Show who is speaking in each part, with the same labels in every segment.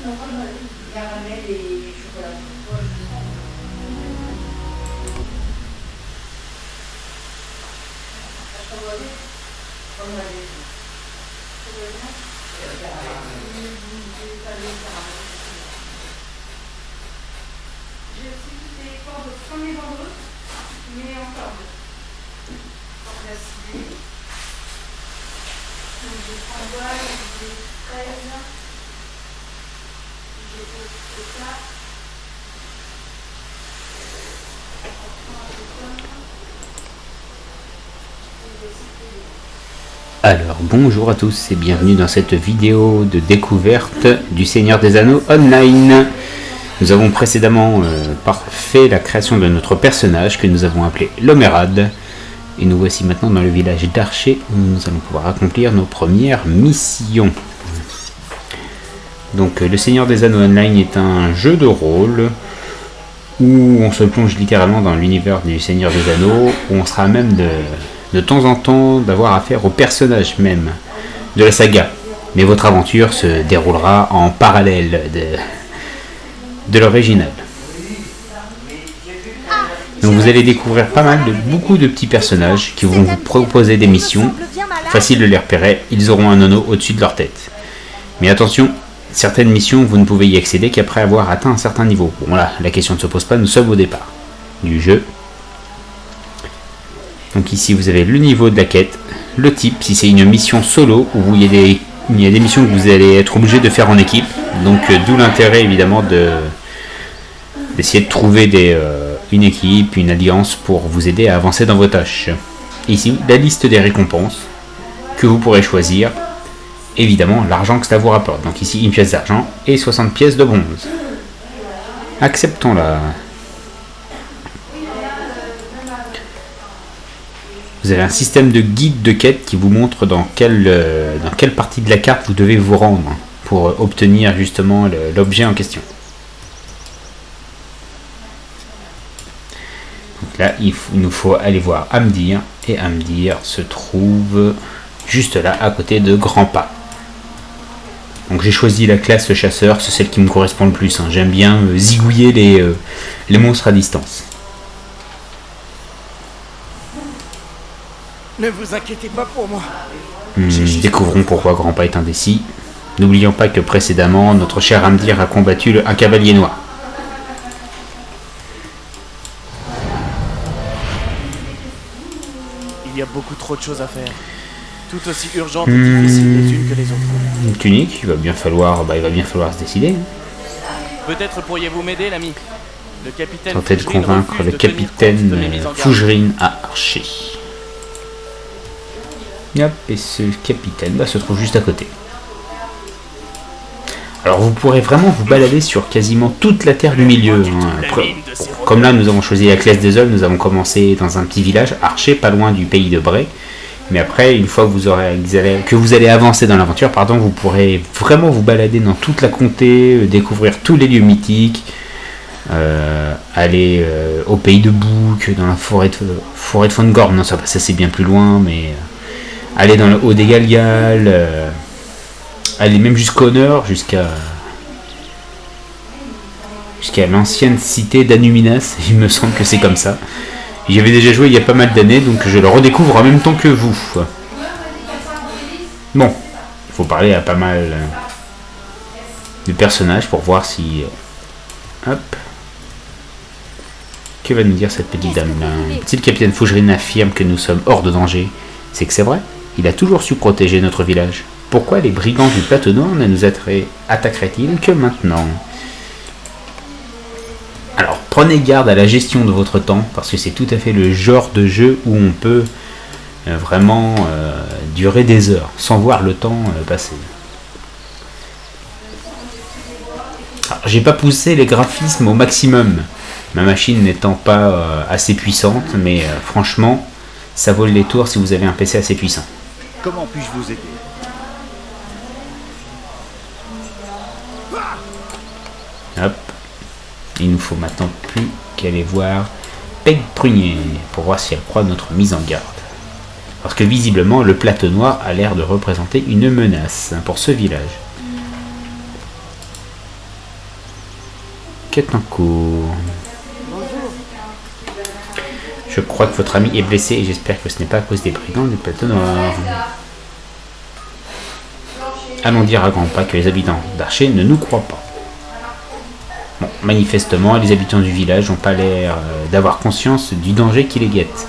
Speaker 1: Caramel et chocolat. J'ai aussi des cordes premier vendredi, mais encore cordes acidées. Donc j'ai framboise, j'ai fraise, j'ai aussi ça.
Speaker 2: Alors bonjour à tous et bienvenue dans cette vidéo de découverte du Seigneur des Anneaux Online. Nous avons précédemment fait la création de notre personnage que nous avons appelé Lomérad. Et nous voici maintenant dans le village d'Archer où nous allons pouvoir accomplir nos premières missions. Donc le Seigneur des Anneaux Online est un jeu de rôle où on se plonge littéralement dans l'univers du Seigneur des Anneaux, où on sera même de temps en temps d'avoir affaire aux personnages même de la saga. Mais votre aventure se déroulera en parallèle de l'original. Donc vous allez découvrir beaucoup de petits personnages qui vont vous proposer des missions. Facile de les repérer, ils auront un anneau au-dessus de leur tête. Mais attention, certaines missions vous ne pouvez y accéder qu'après avoir atteint un certain niveau. Bon là, la question ne se pose pas, nous sommes au départ du jeu. Donc ici vous avez le niveau de la quête, le type, si c'est une mission solo, où il y a des missions que vous allez être obligé de faire en équipe. Donc d'où l'intérêt évidemment d'essayer de trouver une équipe, une alliance pour vous aider à avancer dans vos tâches. Ici, la liste des récompenses que vous pourrez choisir. Évidemment, l'argent que ça vous rapporte. Donc ici, une pièce d'argent et 60 pièces de bronze. Acceptons-la. Vous avez un système de guide de quête qui vous montre dans quelle partie de la carte vous devez vous rendre pour obtenir justement l'objet en question. Donc là, il nous faut aller voir Amdir, et Amdir se trouve juste là, à côté de Grand Pas. Donc j'ai choisi la classe chasseur, c'est celle qui me correspond le plus. Hein. J'aime bien zigouiller les monstres à distance.
Speaker 3: Ne vous inquiétez pas pour moi.
Speaker 2: Découvrons pourquoi Grand Pas est indécis. N'oublions pas que précédemment, notre cher Amdir a combattu un cavalier noir.
Speaker 3: Il y a beaucoup trop de choses à faire. Tout aussi urgentes et difficiles les unes que les autres.
Speaker 2: Une tunique, il va bien falloir se décider.
Speaker 3: Peut-être pourriez-vous m'aider, l'ami. Le capitaine
Speaker 2: Tentez de convaincre le capitaine Fougerine à Archer. Hop, et ce capitaine se trouve juste à côté. Alors vous pourrez vraiment vous balader sur quasiment toute la terre du milieu. Hein. Comme là nous avons choisi la classe des hommes, nous avons commencé dans un petit village, Archer, pas loin du pays de Bray. Mais après, une fois que vous allez avancer dans l'aventure, vous pourrez vraiment vous balader dans toute la comté, découvrir tous les lieux mythiques, aller au pays de Bouc, dans la forêt de Fongorn. Non, ça c'est bien plus loin, mais aller dans le haut des Galgal, aller même jusqu'au nord, jusqu'à l'ancienne cité d'Anuminas, il me semble que c'est comme ça. J'y avais déjà joué il y a pas mal d'années, donc je le redécouvre en même temps que vous. Bon, il faut parler à pas mal de personnages pour voir si... Hop. Que va nous dire cette petite dame là? Si le capitaine Fougerine affirme que nous sommes hors de danger, c'est que c'est vrai. Il a toujours su protéger notre village. Pourquoi les brigands du plateau noir ne nous attaqueraient-ils que maintenant? Alors, prenez garde à la gestion de votre temps, parce que c'est tout à fait le genre de jeu où on peut vraiment durer des heures, sans voir le temps passer. Alors, j'ai pas poussé les graphismes au maximum, ma machine n'étant pas assez puissante, mais franchement, ça vaut le détour si vous avez un PC assez puissant.
Speaker 4: Comment puis-je vous aider?
Speaker 2: Hop. Il nous faut maintenant plus qu'aller voir Peg Prunier pour voir si elle croit notre mise en garde. Parce que visiblement, le plateau noir a l'air de représenter une menace pour ce village. Enquête en cours. Je crois que votre ami est blessé et j'espère que ce n'est pas à cause des brigands du plateau noir. Allons dire à Grandpa que les habitants d'Archer ne nous croient pas. Bon, manifestement, les habitants du village n'ont pas l'air d'avoir conscience du danger qui les guette.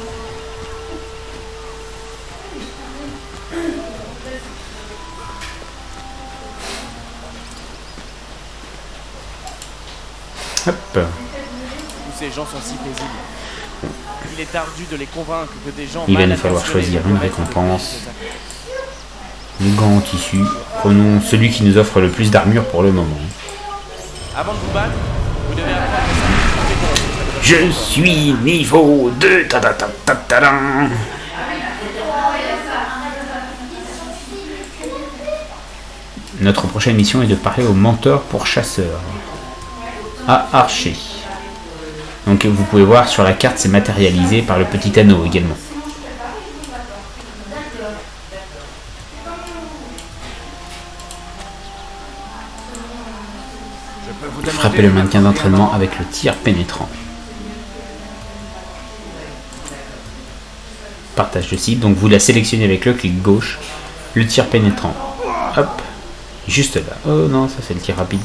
Speaker 2: Hop.
Speaker 3: Tous ces gens sont si paisibles. Il est ardu de les convaincre que des gens...
Speaker 2: Il va nous falloir choisir une récompense. Le gant en tissu. Prenons celui qui nous offre le plus d'armure pour le moment.
Speaker 3: Avant de vous battre, vous devez apprendre à
Speaker 2: Je suis niveau 2. Ta-da-ta-ta-ta-da. Notre prochaine mission est de parler au menteur pour chasseur. À Archer. Donc vous pouvez voir sur la carte, c'est matérialisé par le petit anneau également. Frappez le mannequin d'entraînement avec le tir pénétrant. Partage de cible, donc vous la sélectionnez avec le clic gauche. Le tir pénétrant. Hop. Juste là. Oh non, ça c'est le tir rapide.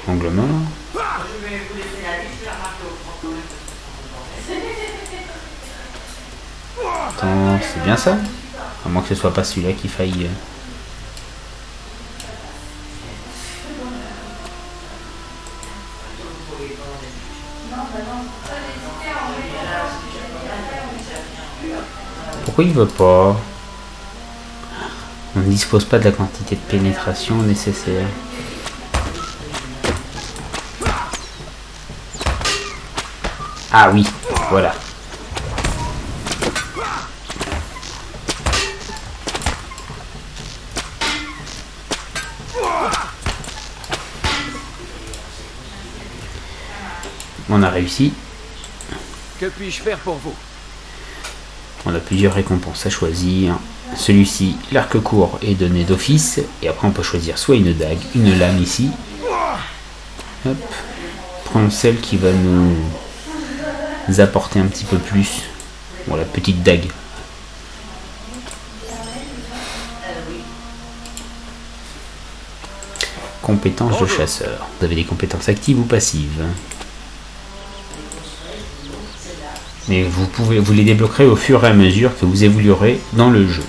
Speaker 2: Angle mort. Attends, c'est bien ça? À moins que ce soit pas celui-là qui faille. Pourquoi il veut pas? On ne dispose pas de la quantité de pénétration nécessaire. Ah oui, voilà. On a réussi.
Speaker 4: Que puis-je faire pour vous?
Speaker 2: On a plusieurs récompenses à choisir. Celui-ci, l'arc court, est donné d'office. Et après, on peut choisir soit une dague, une lame ici. Hop. Prenons celle qui va nous apporter un petit peu plus. Bon, la petite dague. Compétences de chasseur. Vous avez des compétences actives ou passives. Mais vous les débloquerez au fur et à mesure que vous évoluerez dans le jeu.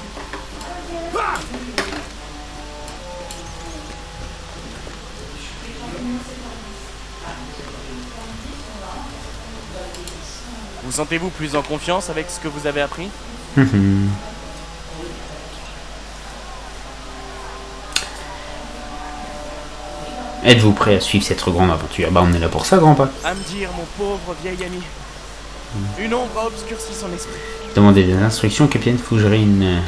Speaker 3: Vous sentez-vous plus en confiance avec ce que vous avez appris?
Speaker 2: Êtes-vous prêt à suivre cette grande aventure? Bah on est là pour ça, Grandpa.
Speaker 3: À me dire, mon pauvre vieil ami. Une ombre a obscurci son esprit.
Speaker 2: Demandez des instructions, capitaine Fougerine.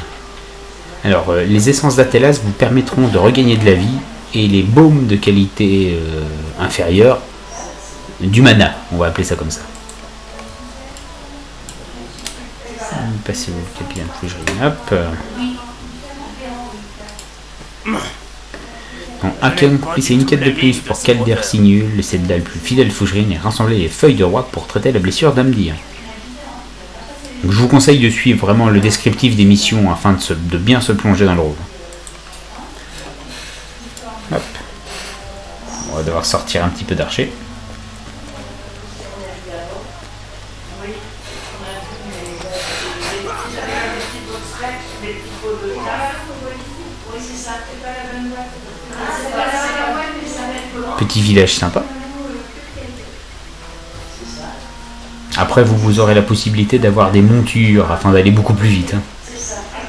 Speaker 2: Alors, les essences d'Atelas vous permettront de regagner de la vie et les baumes de qualité inférieure du mana, on va appeler ça comme ça. Passez-vous, capitaine Fougerine. Hop. Bon, Haken, c'est une quête de plus pour Calder Signul, le soldat le plus fidèle Fougerine, et rassembler les feuilles de roi pour traiter la blessure d'Amdir. Donc, je vous conseille de suivre vraiment le descriptif des missions afin de bien se plonger dans le rôle. Hop. On va devoir sortir un petit peu d'archer. Petit village sympa. Après, vous aurez la possibilité d'avoir des montures afin d'aller beaucoup plus vite. Hein.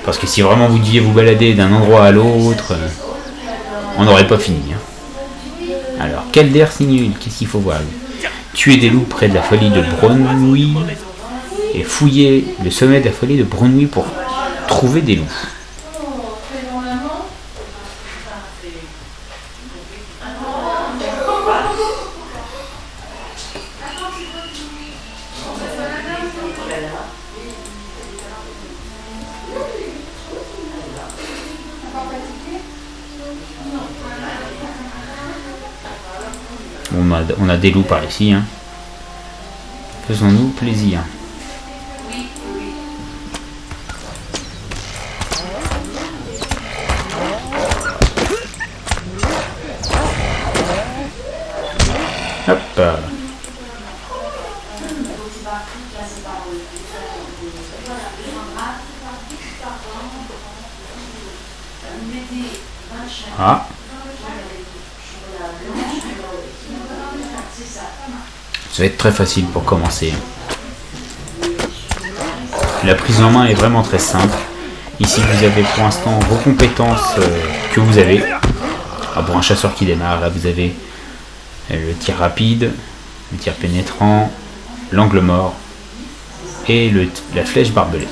Speaker 2: Parce que si vraiment vous deviez vous balader d'un endroit à l'autre, on n'aurait pas fini. Hein. Alors, Calder Signul, qu'est-ce qu'il faut voir? Tuer des loups près de la folie de Bronouille et fouiller le sommet de la folie de Bronouille pour trouver des loups. On a des loups par ici. Hein. Faisons-nous plaisir. Hop. Ah. Ça va être très facile pour commencer. La prise en main est vraiment très simple. Ici vous avez pour l'instant vos compétences que vous avez. Ah, pour un chasseur qui démarre, là vous avez le tir rapide, le tir pénétrant, l'angle mort et la flèche barbelée.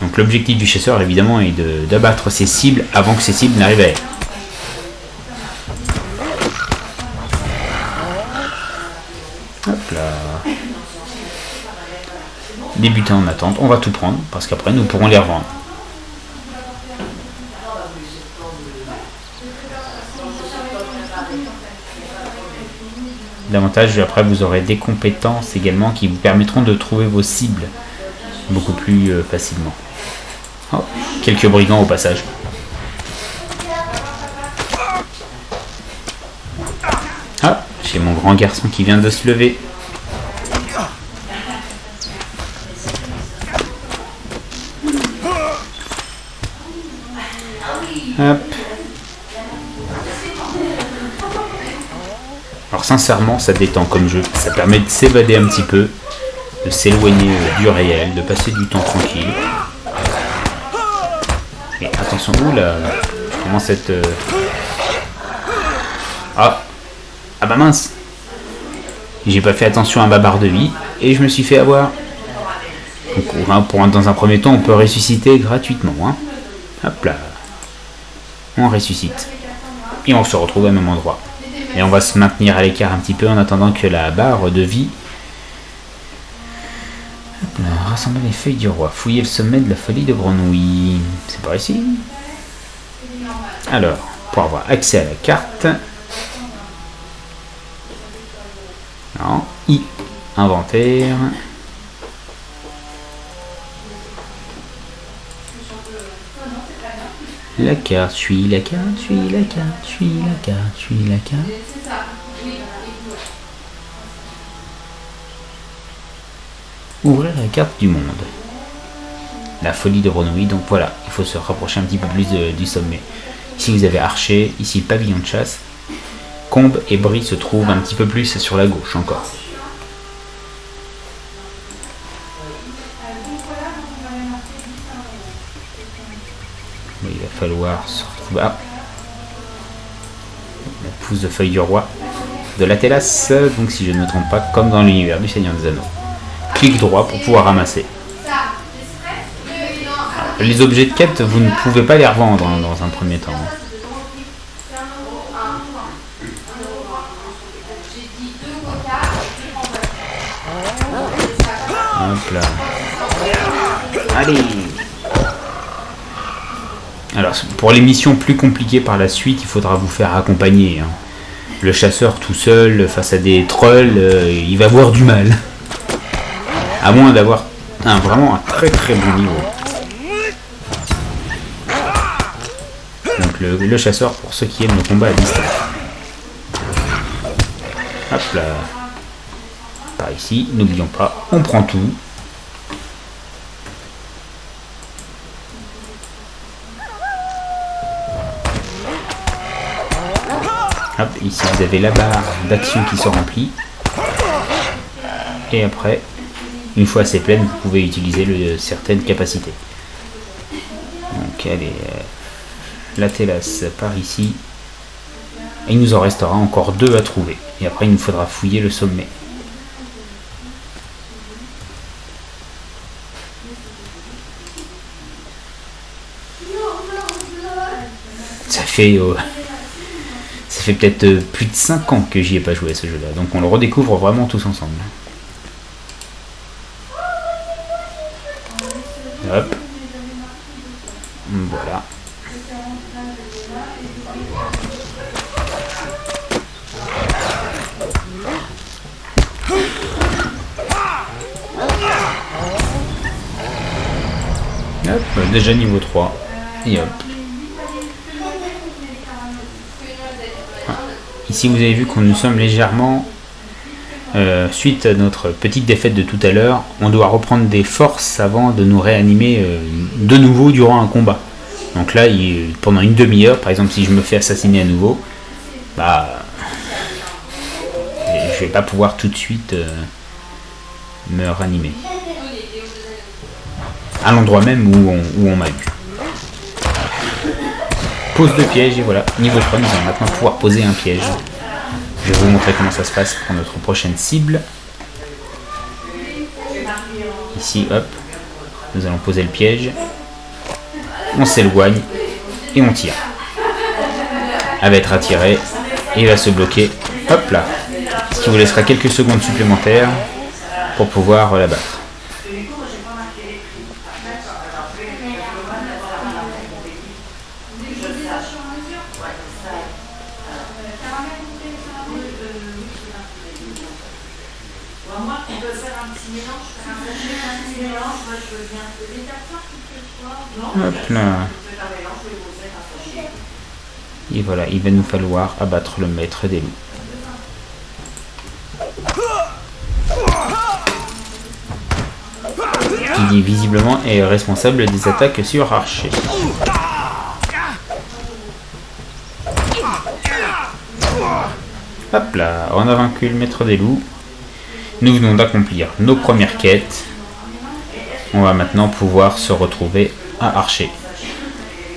Speaker 2: Donc l'objectif du chasseur évidemment est d'abattre ses cibles avant que ces cibles n'arrivent à elle. Hop là. Débutant en attente, on va tout prendre parce qu'après nous pourrons les revendre. Davantage, après vous aurez des compétences également qui vous permettront de trouver vos cibles beaucoup plus facilement. Oh, quelques brigands au passage. Ah, j'ai mon grand garçon qui vient de se lever. Hop. Alors sincèrement, ça détend comme jeu. Ça permet de s'évader un petit peu, de s'éloigner du réel, de passer du temps tranquille. Et attention, oula, je commence à être... Ah bah mince. J'ai pas fait attention à ma barre de vie et je me suis fait avoir. Donc, dans un premier temps, on peut ressusciter gratuitement. Hein. Hop là. On ressuscite. Et on se retrouve au même endroit. Et on va se maintenir à l'écart un petit peu en attendant que la barre de vie... Hop là, rassembler les feuilles du roi. Fouiller le sommet de la folie de grenouille. C'est par ici. Alors, pour avoir accès à la carte... Non, I. Inventaire. La carte, suis la carte, suis la carte, suis la carte, suis la carte. Ouvrir la carte du monde. La folie de grenouille, donc voilà, il faut se rapprocher un petit peu plus du sommet. Ici vous avez archer, ici pavillon de chasse. Combe et Brie se trouvent un petit peu plus sur la gauche encore. Il va falloir se retrouver. Ah. La pousse de feuille du roi de la Télas, donc si je ne me trompe pas, comme dans l'univers du Seigneur des Anneaux. Clic droit pour pouvoir ramasser. Alors, les objets de quête, vous ne pouvez pas les revendre hein, dans un premier temps. Hop là. Allez. Alors, pour les missions plus compliquées par la suite, il faudra vous faire accompagner. Hein. Le chasseur tout seul, face à des trolls, il va avoir du mal. À moins d'avoir vraiment un très très bon niveau. Donc le chasseur, pour ceux qui aiment le combat à distance. Hop là. Par ici, n'oublions pas, on prend tout. Hop, ici vous avez la barre d'action qui se remplit. Et après, une fois c'est pleine, vous pouvez utiliser certaines capacités. Donc allez, la Télas par ici. Et il nous en restera encore 2 à trouver. Et après il nous faudra fouiller le sommet. Ça fait peut-être plus de 5 ans que j'y ai pas joué à ce jeu-là. Donc on le redécouvre vraiment tous ensemble. Hop. Voilà. Hop, déjà niveau 3. Et hop. Ici vous avez vu qu'on nous sommes légèrement, suite à notre petite défaite de tout à l'heure, on doit reprendre des forces avant de nous réanimer de nouveau durant un combat. Donc là, pendant une demi-heure, par exemple si je me fais assassiner à nouveau, bah, je vais pas pouvoir tout de suite me ranimer. À l'endroit même où on m'a eu. Pose de piège et voilà, niveau 3, nous allons maintenant pouvoir poser un piège. Je vais vous montrer comment ça se passe pour notre prochaine cible. Ici, hop, nous allons poser le piège. On s'éloigne et on tire. Elle va être attirée et il va se bloquer. Hop là. Ce qui vous laissera quelques secondes supplémentaires pour pouvoir la battre. Hop là. Et voilà, il va nous falloir abattre le maître des loups. Qui visiblement est responsable des attaques sur Archer. Hop là, on a vaincu le maître des loups. Nous venons d'accomplir nos premières quêtes. On va maintenant pouvoir se retrouver à Archer.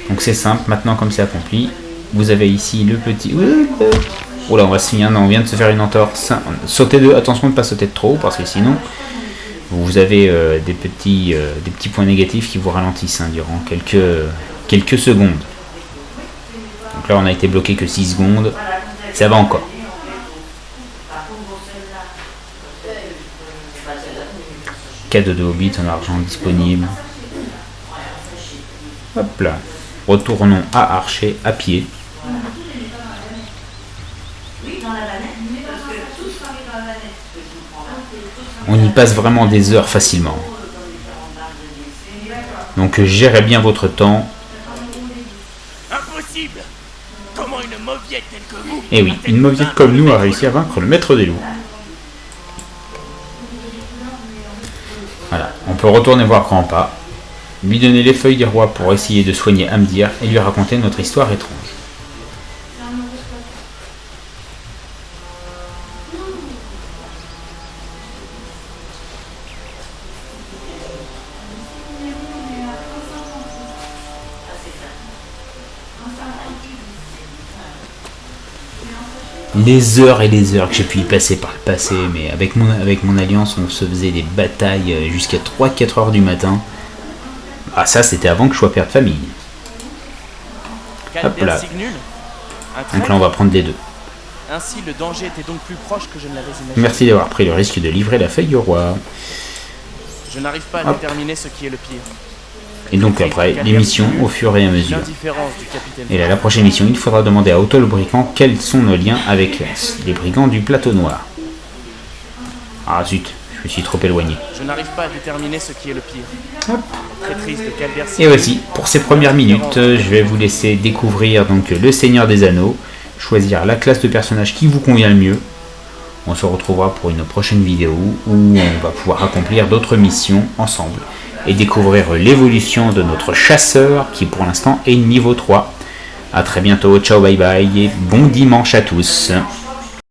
Speaker 2: Donc c'est simple, maintenant comme c'est accompli, vous avez ici le petit... Oh là, on va se finir, non, on vient de se faire une entorse. Sautez de... Attention de ne pas sauter de trop, parce que sinon, vous avez des petits points négatifs qui vous ralentissent durant quelques secondes. Donc là, on a été bloqué que 6 secondes. Ça va encore. Cadeau de Hobbit en argent disponible. Hop là. Retournons à Archer à pied. On y passe vraiment des heures facilement. Donc gérez bien votre temps.
Speaker 3: Impossible. Comment une mauviette telle que vous...
Speaker 2: Et oui, une mauviette comme nous a réussi à vaincre le maître des loups. Voilà, on peut retourner voir Grandpa, lui donner les feuilles des rois pour essayer de soigner Amdir et lui raconter notre histoire étrange. Les heures et les heures que j'ai pu y passer par le passé, mais avec mon alliance on se faisait des batailles jusqu'à 3-4 heures du matin. Ah ça c'était avant que je sois père de famille. Hop là. Donc là on va prendre les deux.
Speaker 3: Ainsi le danger était donc plus proche que je ne l'avais imaginé.
Speaker 2: Merci d'avoir pris le risque de livrer la feuille au roi.
Speaker 3: Je n'arrive pas à déterminer ce qui est le pire.
Speaker 2: Et donc après, les missions au fur et à mesure. Et là, la prochaine mission, il faudra demander à Otto le brigand quels sont nos liens avec les brigands du plateau noir. Ah zut, je me suis trop éloigné.
Speaker 3: Je n'arrive pas à déterminer ce qui est le pire.
Speaker 2: Hop.
Speaker 3: Très triste de Calder.
Speaker 2: Et voici, pour ces premières minutes, je vais vous laisser découvrir donc le Seigneur des Anneaux, choisir la classe de personnage qui vous convient le mieux. On se retrouvera pour une prochaine vidéo où on va pouvoir accomplir d'autres missions ensemble et découvrir l'évolution de notre chasseur qui pour l'instant est niveau 3. A très bientôt, ciao, bye bye et bon dimanche à tous.